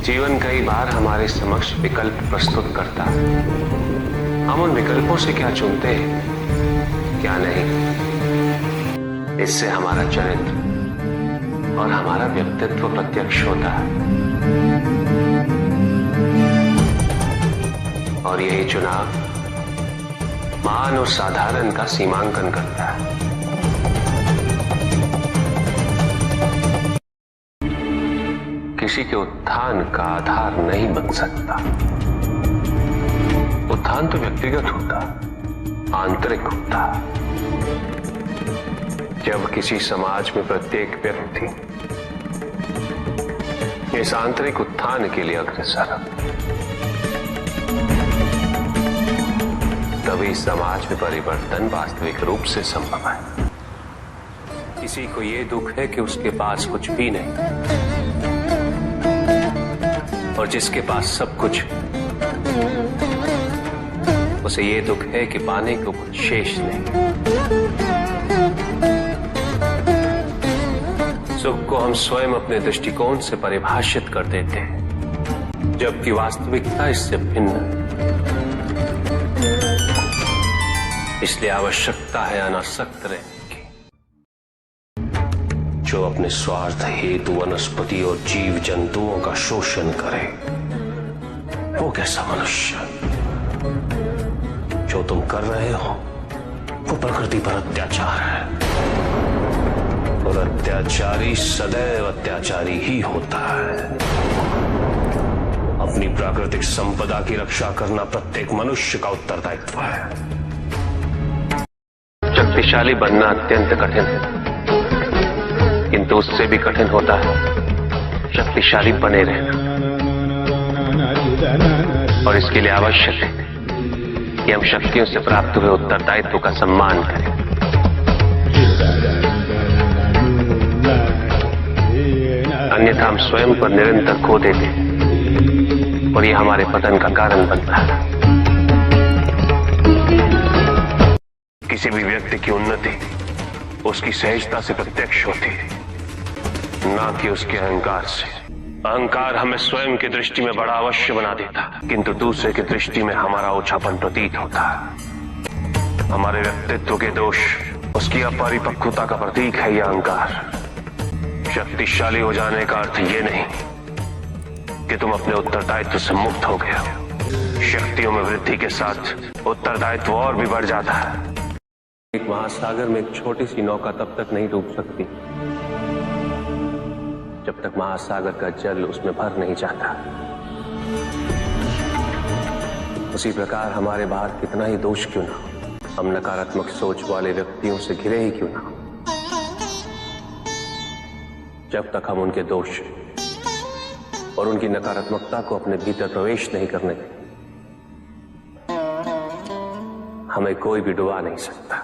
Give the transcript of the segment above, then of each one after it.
जीवन कई बार हमारे समक्ष विकल्प प्रस्तुत करता है। हम उन विकल्पों से क्या चुनते हैं, क्या नहीं, इससे हमारा चरित्र और हमारा व्यक्तित्व प्रत्यक्ष होता है। और यही चुनाव महान और साधारण का सीमांकन करता है। किसी के उत्थान का आधार नहीं बन सकता। उत्थान तो व्यक्तिगत होता, आंतरिक होता। जब किसी समाज में प्रत्येक व्यक्ति इस आंतरिक उत्थान के लिए अग्रसर है, तभी समाज में परिवर्तन वास्तविक रूप से संभव है। किसी को यह दुख है कि उसके पास कुछ भी नहीं, और जिसके पास सब कुछ, उसे ये दुख है कि पाने को कुछ शेष नहीं। सुख को हम स्वयं अपने दृष्टिकोण से परिभाषित कर देते हैं, जबकि वास्तविकता इससे भिन्न है। इसलिए आवश्यकता है अनासक्त रहने की। जो अपने स्वार्थ हेतु वनस्पति और जीव जंतुओं का शोषण करे, वो कैसा मनुष्य? जो तुम कर रहे हो वो प्रकृति पर अत्याचार है, और अत्याचारी सदैव अत्याचारी ही होता है। अपनी प्राकृतिक संपदा की रक्षा करना प्रत्येक मनुष्य का उत्तरदायित्व है। शक्तिशाली बनना अत्यंत कठिन है, किंतु उससे भी कठिन होता है शक्तिशाली बने रहना। और इसके लिए आवश्यक है कि हम शक्तियों से प्राप्त हुए उत्तरदायित्व का सम्मान करें। अन्यथा हम स्वयं पर निरंतर खो देते हैं, और यह हमारे पतन का कारण बनता है। किसी भी व्यक्ति की उन्नति उसकी सहजता से प्रत्यक्ष होती है, ना कि उसके अहंकार से। अहंकार हमें स्वयं की दृष्टि में बड़ा अवश्य बना देता है, किंतु दूसरे की दृष्टि में हमारा ओछापन प्रतीत होता है। हमारे व्यक्तित्व के दोष उसकी अपरिपक्वता का प्रतीक है यह अहंकार। शक्तिशाली हो जाने का अर्थ ये नहीं कि तुम अपने उत्तरदायित्व से मुक्त हो गए हो। शक्तियों में वृद्धि के साथ उत्तरदायित्व और भी बढ़ जाता है। एक महासागर में एक छोटी सी नौका तब तक नहीं डूब सकती जब तक महासागर का जल उसमें भर नहीं जाता। उसी प्रकार हमारे बाहर कितना ही दोष क्यों ना हो, हम नकारात्मक सोच वाले व्यक्तियों से घिरे ही क्यों ना हो, जब तक हम उनके दोष और उनकी नकारात्मकता को अपने भीतर प्रवेश नहीं करने दें, हमें कोई भी डुबा नहीं सकता।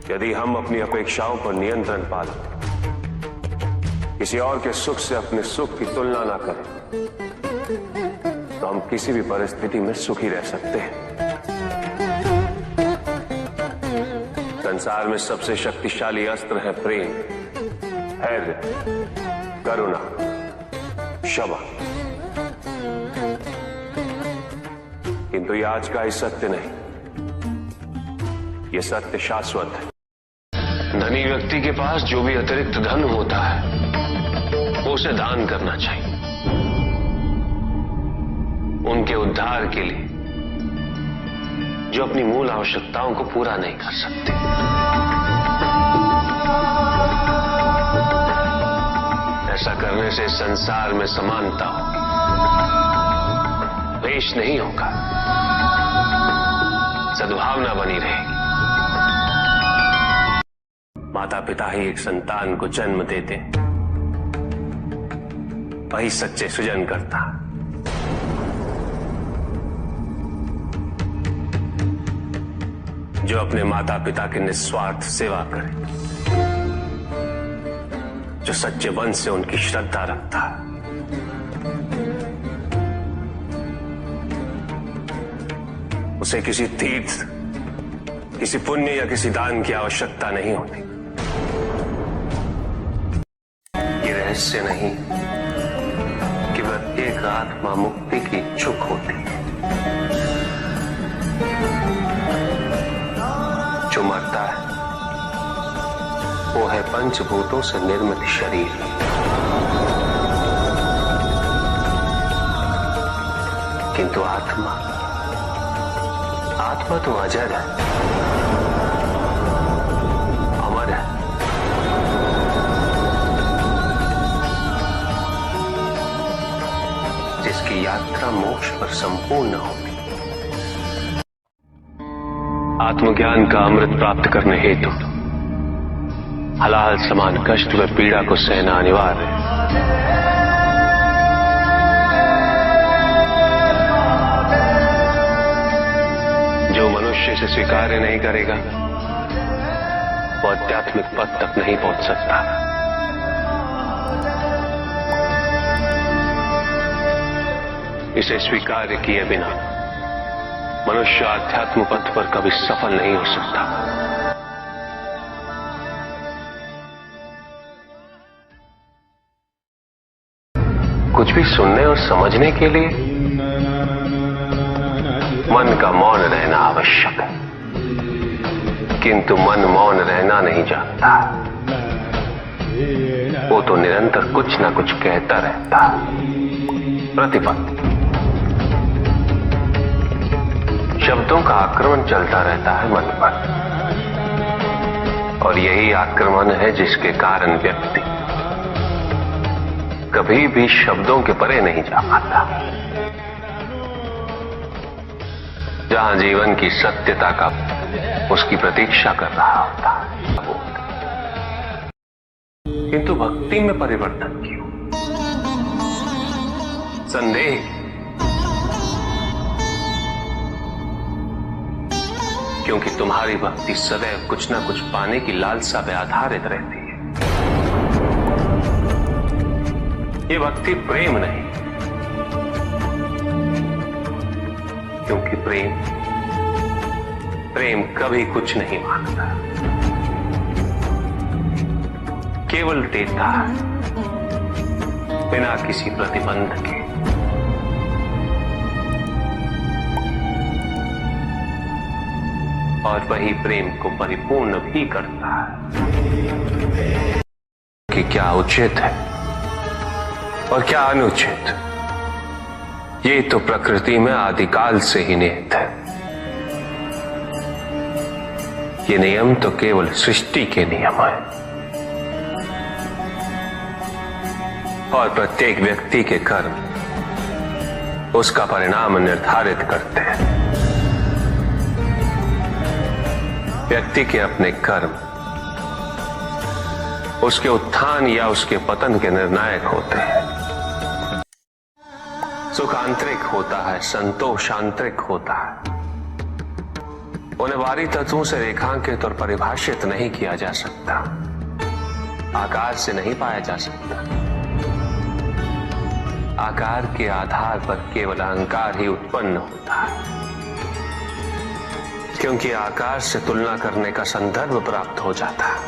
यदि हम अपनी अपेक्षाओं पर नियंत्रण पालें, किसी और के सुख से अपने सुख की तुलना ना करें, तो हम किसी भी परिस्थिति में सुखी रह सकते हैं। संसार में सबसे शक्तिशाली अस्त्र है प्रेम, धैर्य, करुणा, क्षमा। किंतु ये आज का ही सत्य नहीं, ये सत्य शाश्वत है। धनी व्यक्ति के पास जो भी अतिरिक्त धन होता है वो उसे दान करना चाहिए, उनके उद्धार के लिए जो अपनी मूल आवश्यकताओं को पूरा नहीं कर सकते। ऐसा करने से संसार में समानता होगी, द्वेष नहीं होगा, सद्भावना बनी रहेगी। माता पिता ही एक संतान को जन्म देते, वही सच्चे सृजन करता। जो अपने माता पिता की निस्वार्थ सेवा करे, जो सच्चे मन से उनकी श्रद्धा रखता है, उसे किसी तीर्थ, किसी पुण्य या किसी दान की आवश्यकता नहीं होती। ये रहस्य नहीं कि प्रत्येक प्रत्येक आत्मा मुक्ति की इच्छुक होती है। जो मरता है वो है पंचभूतों से निर्मित शरीर। किंतु आत्मा तो अजर है, अमर है। जिसकी यात्रा मोक्ष पर संपूर्ण होगी। आत्मज्ञान का अमृत प्राप्त करने हेतु हलाल समान कष्ट व पीड़ा को सहना अनिवार्य है। जो मनुष्य से स्वीकार्य नहीं करेगा वो आध्यात्मिक पद तक नहीं पहुंच सकता। इसे स्वीकार्य किए बिना मनुष्य आध्यात्म पथ पर कभी सफल नहीं हो सकता। कुछ भी सुनने और समझने के लिए मन का मौन रहना आवश्यक है, किंतु मन मौन रहना नहीं जानता। वो तो निरंतर कुछ ना कुछ कहता रहता। प्रतिपद शब्दों का आक्रमण चलता रहता है मन पर, और यही आक्रमण है जिसके कारण व्यक्ति कभी भी शब्दों के परे नहीं जा पाता। जहां जीवन की सत्यता का उसकी प्रतीक्षा कर रहा होता, किंतु भक्ति में परिवर्तन क्यों? संदेह, क्योंकि तुम्हारी भक्ति सदैव कुछ ना कुछ पाने की लालसा पे आधारित रहती है। ये भक्ति प्रेम नहीं, क्योंकि प्रेम कभी कुछ नहीं मांगता, केवल देता है बिना किसी प्रतिबंध के। और वही प्रेम को परिपूर्ण भी करता है। कि क्या उचित है और क्या अनुचित, ये तो प्रकृति में आदिकाल से ही निहित है। ये नियम तो केवल सृष्टि के नियम है, और प्रत्येक व्यक्ति के कर्म उसका परिणाम निर्धारित करते हैं। व्यक्ति के अपने कर्म उसके उत्थान या उसके पतन के निर्णायक होते हैं। सुख आंतरिक होता है, संतोष आंतरिक होता है। उन्हें बाहरी तत्वों से रेखांकित और परिभाषित नहीं किया जा सकता, आकार से नहीं पाया जा सकता। आकार के आधार पर केवल अहंकार ही उत्पन्न होता है, क्योंकि आकार से तुलना करने का संदर्भ प्राप्त हो जाता है।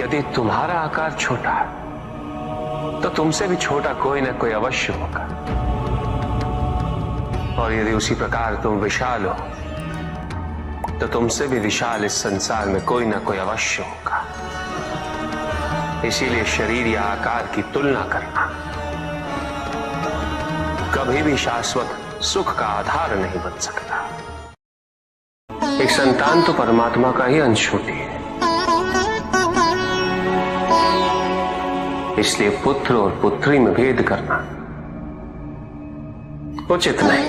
यदि तुम्हारा आकार छोटा है तो तुमसे भी छोटा कोई ना कोई अवश्य होगा, और यदि उसी प्रकार तुम विशाल हो तो तुमसे भी विशाल इस संसार में कोई ना कोई अवश्य होगा। इसीलिए शरीर या आकार की तुलना करना कभी भी शाश्वत सुख का आधार नहीं बन सकता। एक संतान तो परमात्मा का ही अंश होती है, इसलिए पुत्र और पुत्री में भेद करना उचित नहीं।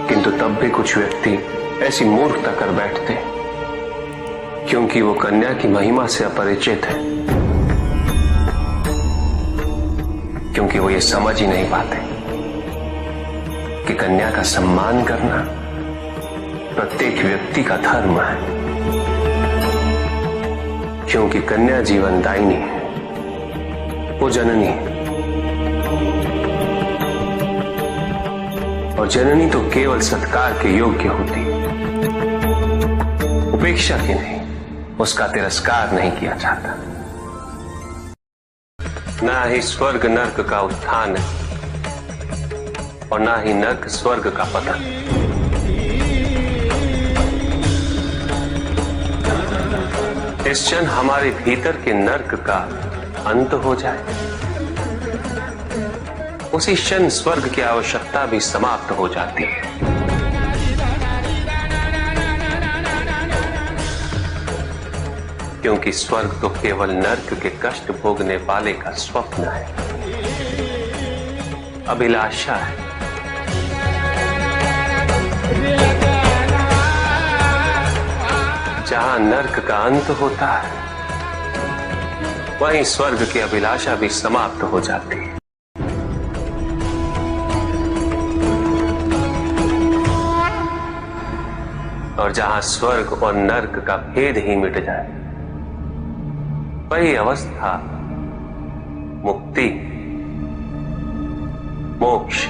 किंतु तब भी कुछ व्यक्ति ऐसी मूर्खता कर बैठते हैं, क्योंकि वो कन्या की महिमा से अपरिचित है, क्योंकि वो ये समझ ही नहीं पाते कि कन्या का सम्मान करना प्रत्येक व्यक्ति का धर्म है, क्योंकि कन्या जीवनदायिनी है, वो जननी है, और जननी तो केवल सत्कार के योग्य होती है, उपेक्षा की नहीं, उसका तिरस्कार नहीं किया जाता। ना ही स्वर्ग नर्क का उत्थान और ना ही नर्क स्वर्ग का पतन। इस क्षण हमारे भीतर के नर्क का अंत हो जाए, उसी क्षण स्वर्ग की आवश्यकता भी समाप्त हो जाती है। क्योंकि स्वर्ग तो केवल नर्क के कष्ट भोगने वाले का स्वप्न है, अभिलाषा है। जहां नर्क का अंत होता है, वहीं स्वर्ग की अभिलाषा भी समाप्त हो जाती है। और जहां स्वर्ग और नर्क का भेद ही मिट जाए, वही अवस्था मुक्ति, मोक्ष